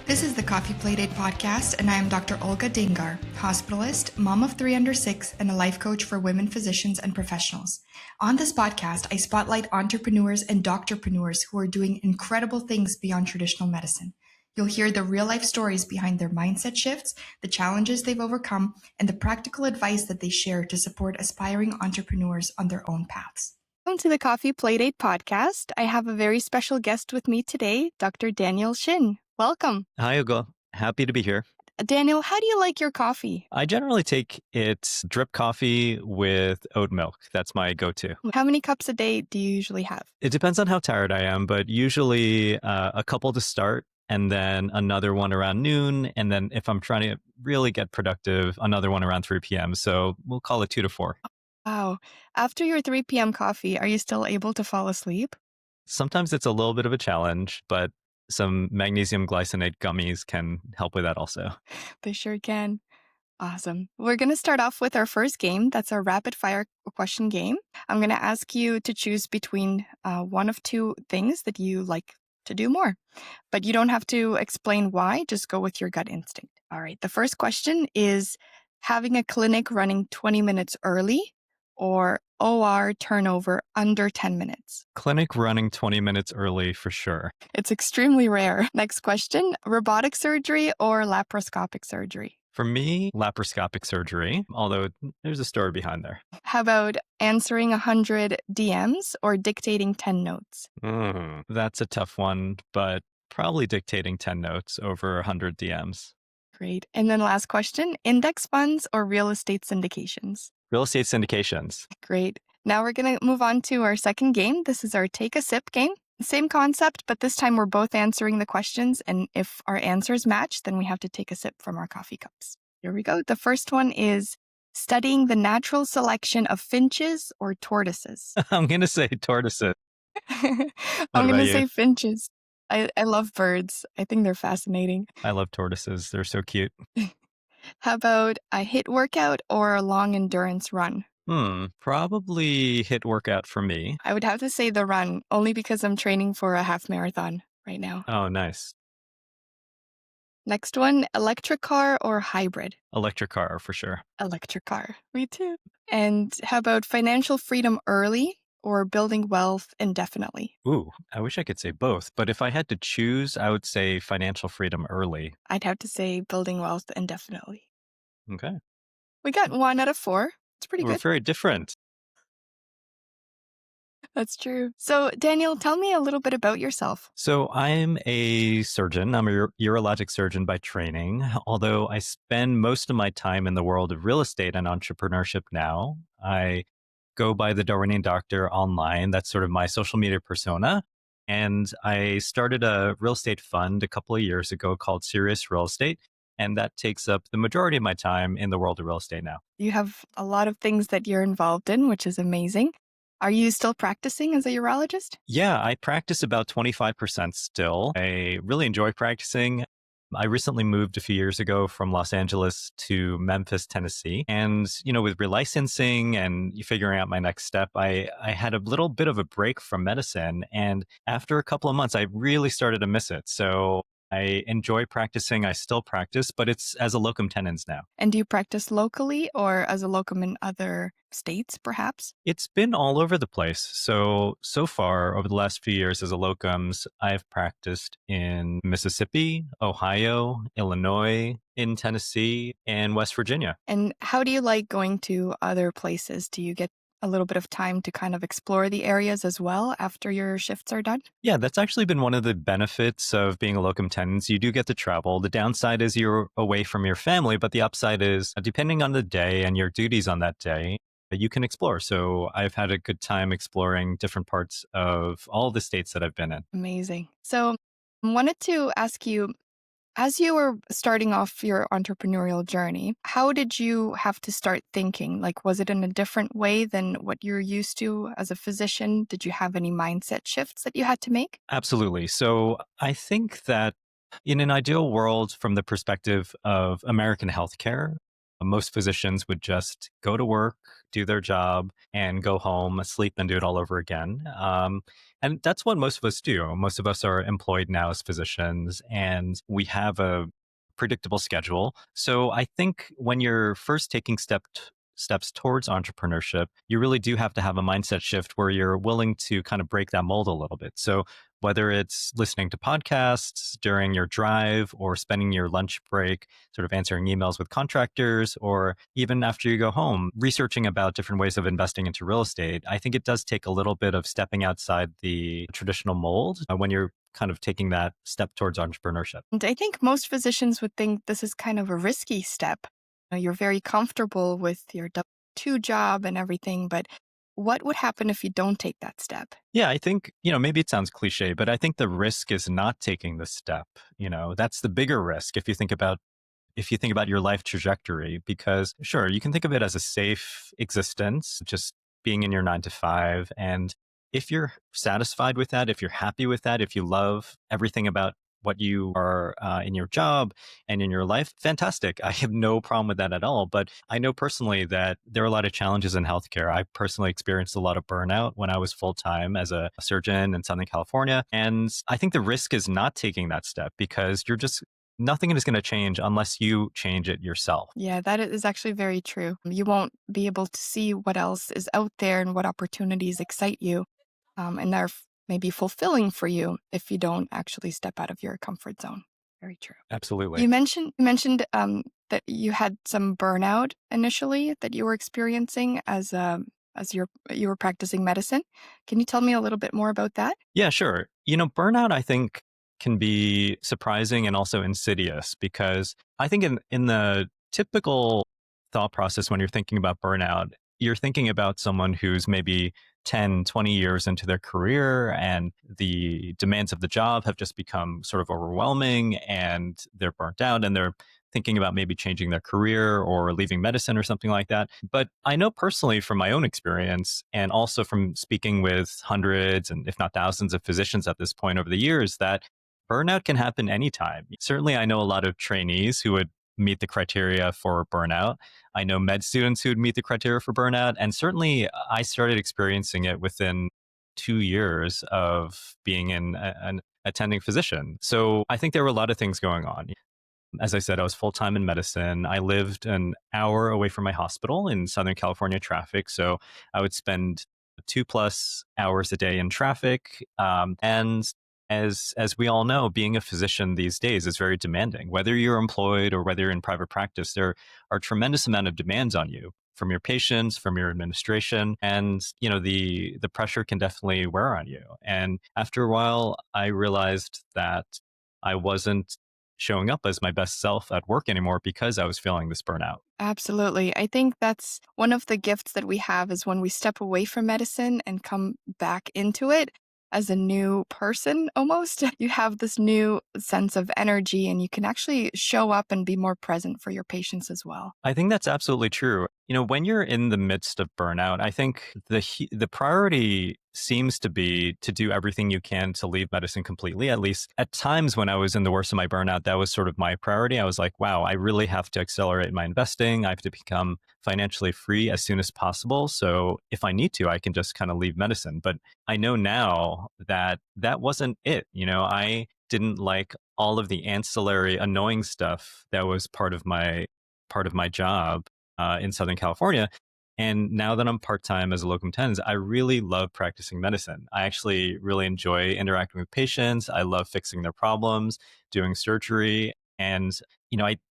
This is the Coffee Playdate podcast, and I am Dr. Olga Deengar, hospitalist, mom of 3 under 6, and a life coach for women physicians and professionals. On this podcast, I spotlight entrepreneurs and doctorpreneurs who are doing incredible things beyond traditional medicine. You'll hear the real-life stories behind their mindset shifts, the challenges they've overcome, and the practical advice that they share to support aspiring entrepreneurs on their own paths. Welcome to the Coffee Playdate podcast. I have a very special guest with me today, Dr. Daniel Shin. Welcome. Hi, Olga. Happy to be here. Daniel, how do you like your coffee? I generally take it drip coffee with oat milk. That's my go-to. How many cups a day do you usually have? It depends on how tired I am, but usually a couple to start and then another one around noon. And then if I'm trying to really get productive, another one around 3 p.m. So we'll call it 2 to 4. Wow. After your 3 p.m. coffee, are you still able to fall asleep? Sometimes it's a little bit of a challenge, but some magnesium glycinate gummies can help with that also. They sure can. Awesome. We're going to start off with our first game. That's our rapid fire question game. I'm going to ask you to choose between one of two things that you like to do more, but you don't have to explain why. Just go with your gut instinct. All right. The first question is having a clinic running 20 minutes early or OR turnover under 10 minutes? Clinic running 20 minutes early for sure. It's extremely rare. Next question, robotic surgery or laparoscopic surgery? For me, laparoscopic surgery, although there's a story behind there. How about answering 100 DMs or dictating 10 notes? That's a tough one, but probably dictating 10 notes over 100 DMs. Great. And then last question, index funds or real estate syndications? Real estate syndications. Great. Now we're going to move on to our second game. This is our take a sip game. Same concept, but this time we're both answering the questions. And if our answers match, then we have to take a sip from our coffee cups. Here we go. The first one is studying the natural selection of finches or tortoises. I'm going to say tortoises. I'm going to say finches. I love birds. I think they're fascinating. I love tortoises. They're so cute. How about a HIIT workout or a long endurance run? Probably HIIT workout for me. I would have to say the run, only because I'm training for a half marathon right now. Oh, nice. Next one, electric car or hybrid? Electric car for sure. Electric car. Me too. And how about financial freedom early or building wealth indefinitely? Ooh, I wish I could say both, but if I had to choose, I would say financial freedom early. I'd have to say building wealth indefinitely. Okay. We got 1 out of 4. It's pretty We're good. very different. That's true. So, Daniel, tell me a little bit about yourself. So I'm a surgeon. I'm a urologic surgeon by training, although I spend most of my time in the world of real estate and entrepreneurship now. I go by the Darwinian Doctor online. That's sort of my social media persona. And I started a real estate fund a couple of years ago called Serious Real Estate. And that takes up the majority of my time in the world of real estate now. You have a lot of things that you're involved in, which is amazing. Are you still practicing as a urologist? Yeah, I practice about 25% still. I really enjoy practicing. I recently moved a few years ago from Los Angeles to Memphis, Tennessee. And, with relicensing and figuring out my next step, I had a little bit of a break from medicine. And after a couple of months, I really started to miss it. So I enjoy practicing. I still practice, but it's as a locum tenens now. And do you practice locally or as a locum in other states, perhaps? It's been all over the place. So far, over the last few years as a locums, I've practiced in Mississippi, Ohio, Illinois, in Tennessee, and West Virginia. And how do you like going to other places? Do you get a little bit of time to kind of explore the areas as well after your shifts are done? Yeah, that's actually been one of the benefits of being a locum tenens. You do get to travel. The downside is you're away from your family, but the upside is depending on the day and your duties on that day, you can explore. So I've had a good time exploring different parts of all the states that I've been in. Amazing. So I wanted to ask you, as you were starting off your entrepreneurial journey, how did you have to start thinking? Like, was it in a different way than what you're used to as a physician? Did you have any mindset shifts that you had to make? Absolutely. So I think that in an ideal world, from the perspective of American healthcare, Most physicians would just go to work, do their job, and go home, sleep, and do it all over again. And that's what most of us do. Most of us are employed now as physicians, and we have a predictable schedule. So I think when you're first taking steps towards entrepreneurship, you really do have to have a mindset shift where you're willing to kind of break that mold a little bit. So whether it's listening to podcasts during your drive or spending your lunch break sort of answering emails with contractors, or even after you go home, researching about different ways of investing into real estate, I think it does take a little bit of stepping outside the traditional mold when you're kind of taking that step towards entrepreneurship. And I think most physicians would think this is kind of a risky step. You're very comfortable with your W-2 job and everything, but what would happen if you don't take that step? Yeah, I think, maybe it sounds cliche, but I think the risk is not taking the step. That's the bigger risk if you think about your life trajectory, because sure, you can think of it as a safe existence, just being in your 9 to 5. And if you're satisfied with that, if you're happy with that, if you love everything about what you are in your job and in your life, fantastic. I have no problem with that at all. But I know personally that there are a lot of challenges in healthcare. I personally experienced a lot of burnout when I was full time as a surgeon in Southern California. And I think the risk is not taking that step because nothing is going to change unless you change it yourself. Yeah, that is actually very true. You won't be able to see what else is out there and what opportunities excite you, and they're maybe fulfilling for you if you don't actually step out of your comfort zone. Very true. Absolutely. You mentioned that you had some burnout initially that you were experiencing as you were practicing medicine. Can you tell me a little bit more about that? Yeah, sure. Burnout, I think, can be surprising and also insidious because I think in the typical thought process when you're thinking about burnout, you're thinking about someone who's maybe 10, 20 years into their career and the demands of the job have just become sort of overwhelming and they're burnt out and they're thinking about maybe changing their career or leaving medicine or something like that. But I know personally from my own experience and also from speaking with hundreds and if not thousands of physicians at this point over the years that burnout can happen anytime. Certainly, I know a lot of trainees who would meet the criteria for burnout. I know med students who would meet the criteria for burnout. And certainly, I started experiencing it within 2 years of being an attending physician. So I think there were a lot of things going on. As I said, I was full time in medicine. I lived an hour away from my hospital in Southern California traffic. So I would spend 2+ hours a day in traffic. And as we all know, being a physician these days is very demanding. Whether you're employed or whether you're in private practice, there are a tremendous amount of demands on you from your patients, from your administration, and the pressure can definitely wear on you. And after a while, I realized that I wasn't showing up as my best self at work anymore because I was feeling this burnout. Absolutely. I think that's one of the gifts that we have is when we step away from medicine and come back into it as a new person almost. You have this new sense of energy and you can actually show up and be more present for your patients as well. I think that's absolutely true. When you're in the midst of burnout, I think the priority seems to be to do everything you can to leave medicine completely. At least at times when I was in the worst of my burnout, that was sort of my priority. I was like, wow, I really have to accelerate my investing. I have to become financially free as soon as possible. So if I need to, I can just kind of leave medicine. But I know now that that wasn't it. I didn't like all of the ancillary annoying stuff that was part of my job in Southern California. And now that I'm part time as a locum tenens, I really love practicing medicine. I actually really enjoy interacting with patients. I love fixing their problems, doing surgery, and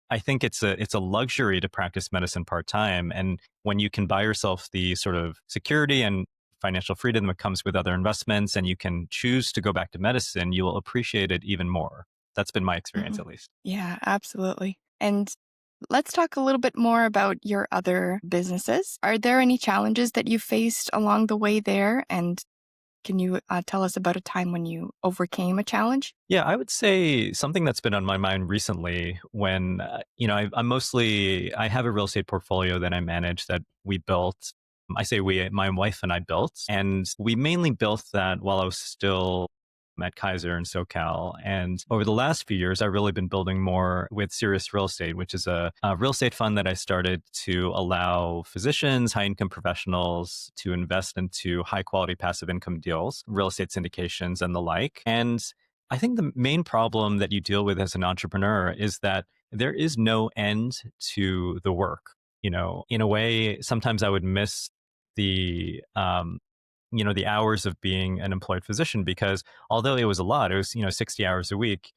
I think it's a luxury to practice medicine part time. And when you can buy yourself the sort of security and financial freedom that comes with other investments, and you can choose to go back to medicine, you will appreciate it even more. That's been my experience, Mhm. at least. Yeah, absolutely. And let's talk a little bit more about your other businesses. Are there any challenges that you faced along the way there? And can you tell us about a time when you overcame a challenge? Yeah, I would say something that's been on my mind recently when, I have a real estate portfolio that I manage that we built. I say we, my wife and I built, and we mainly built that while I was still at Kaiser and SoCal. And over the last few years, I've really been building more with Serious Real Estate, which is a real estate fund that I started to allow physicians, high income professionals to invest into high quality passive income deals, real estate syndications, and the like. And I think the main problem that you deal with as an entrepreneur is that there is no end to the work. In a way, sometimes I would miss the the hours of being an employed physician, because although it was a lot, it was 60 hours a week,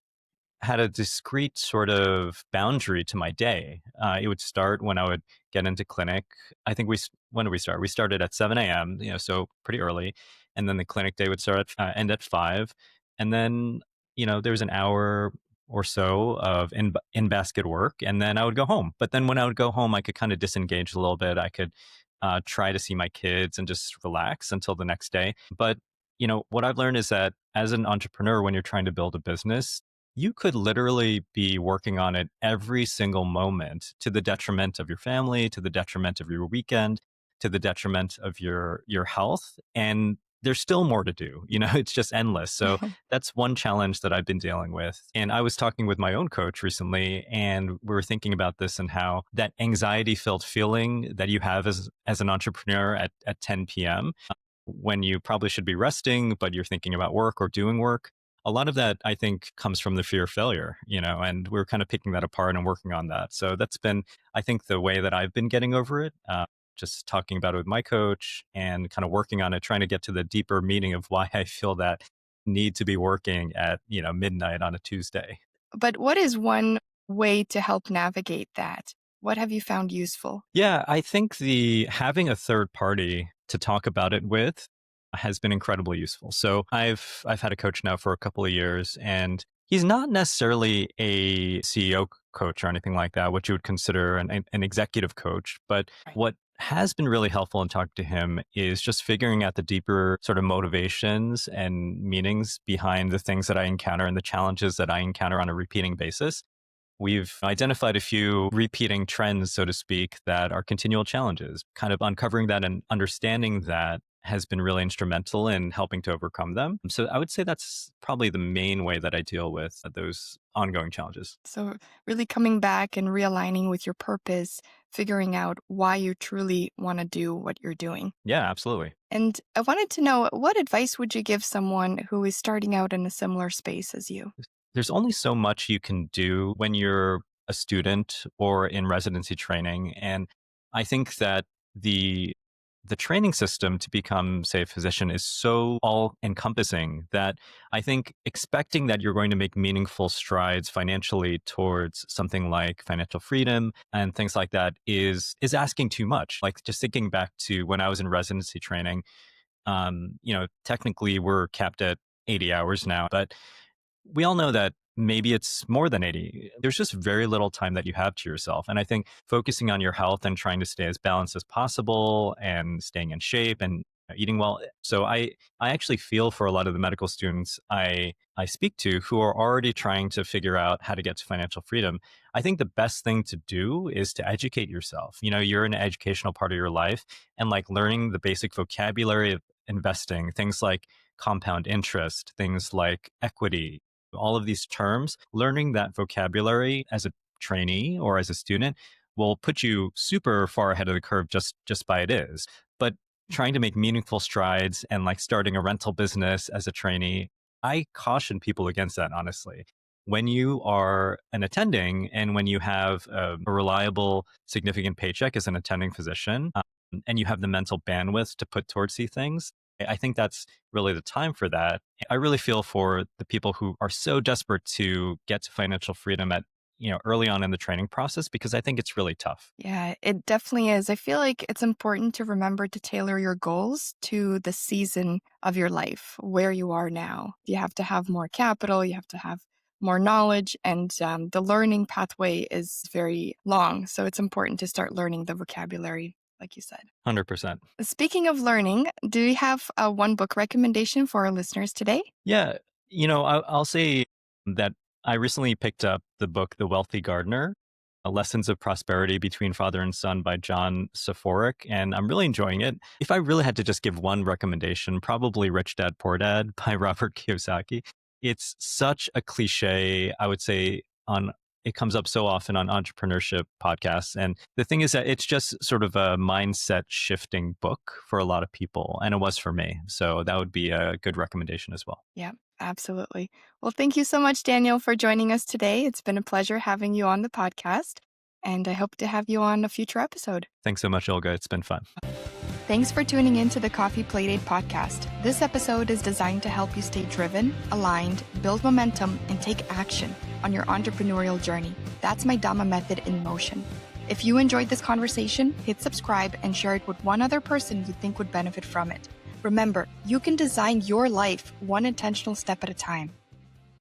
had a discrete sort of boundary to my day. It would start when I would get into clinic. I think when did we start? We started at 7 a.m. So pretty early, and then the clinic day would end at 5, and then there was an hour or so of in basket work, and then I would go home. But then when I would go home, I could kind of disengage a little bit. I could try to see my kids and just relax until the next day. But what I've learned is that as an entrepreneur, when you're trying to build a business, you could literally be working on it every single moment, to the detriment of your family, to the detriment of your weekend, to the detriment of your health. And there's still more to do. It's just endless. So that's one challenge that I've been dealing with. And I was talking with my own coach recently, and we were thinking about this and how that anxiety filled feeling that you have as an entrepreneur at 10 p.m., when you probably should be resting, but you're thinking about work or doing work. A lot of that, I think, comes from the fear of failure, and we're kind of picking that apart and working on that. So that's been, I think, the way that I've been getting over it. Just talking about it with my coach and kind of working on it, trying to get to the deeper meaning of why I feel that need to be working at, midnight on a Tuesday. But what is one way to help navigate that? What have you found useful? Yeah, I think the having a third party to talk about it with has been incredibly useful. So I've had a coach now for a couple of years, and he's not necessarily a CEO coach or anything like that, what you would consider an executive coach. But Right. what has been really helpful in talking to him is just figuring out the deeper sort of motivations and meanings behind the things that I encounter and the challenges that I encounter on a repeating basis. We've identified a few repeating trends, so to speak, that are continual challenges. Kind of uncovering that and understanding that has been really instrumental in helping to overcome them. So I would say that's probably the main way that I deal with those ongoing challenges. So, really coming back and realigning with your purpose, figuring out why you truly want to do what you're doing. Yeah, absolutely. And I wanted to know, what advice would you give someone who is starting out in a similar space as you? There's only so much you can do when you're a student or in residency training. And I think that the training system to become, say, a physician is so all encompassing that I think expecting that you're going to make meaningful strides financially towards something like financial freedom and things like that is asking too much. Like, just thinking back to when I was in residency training, technically we're capped at 80 hours now, but we all know that maybe it's more than 80. There's just very little time that you have to yourself. And I think focusing on your health and trying to stay as balanced as possible and staying in shape and eating well. So I actually feel for a lot of the medical students I speak to who are already trying to figure out how to get to financial freedom. I think the best thing to do is to educate yourself. You're in an educational part of your life, and like learning the basic vocabulary of investing, things like compound interest, things like equity, all of these terms, learning that vocabulary as a trainee or as a student will put you super far ahead of the curve just by it is. But trying to make meaningful strides and like starting a rental business as a trainee, I caution people against that, honestly. When you are an attending and when you have a reliable, significant paycheck as an attending physician, and you have the mental bandwidth to put towards these things, I think that's really the time for that. I really feel for the people who are so desperate to get to financial freedom at, early on in the training process, because I think it's really tough. Yeah, it definitely is. I feel like it's important to remember to tailor your goals to the season of your life, where you are now. You have to have more capital, you have to have more knowledge, and the learning pathway is very long. So it's important to start learning the vocabulary, like you said. 100%. Speaking of learning, do you have a one book recommendation for our listeners today? Yeah. I'll say that I recently picked up the book, The Wealthy Gardener. Lessons of Prosperity Between Father and Son by John Soforic, and I'm really enjoying it. If I really had to just give one recommendation, probably Rich Dad Poor Dad by Robert Kiyosaki. It's such a cliche, I would say, it comes up so often on entrepreneurship podcasts. And the thing is that it's just sort of a mindset shifting book for a lot of people. And it was for me. So that would be a good recommendation as well. Yeah, absolutely. Well, thank you so much, Daniel, for joining us today. It's been a pleasure having you on the podcast, and I hope to have you on a future episode. Thanks so much, Olga. It's been fun. Thanks for tuning in to the Coffee Playdate podcast. This episode is designed to help you stay driven, aligned, build momentum, and take action on your entrepreneurial journey. That's my Dhamma method in motion. If you enjoyed this conversation, hit subscribe and share it with one other person you think would benefit from it. Remember, you can design your life one intentional step at a time.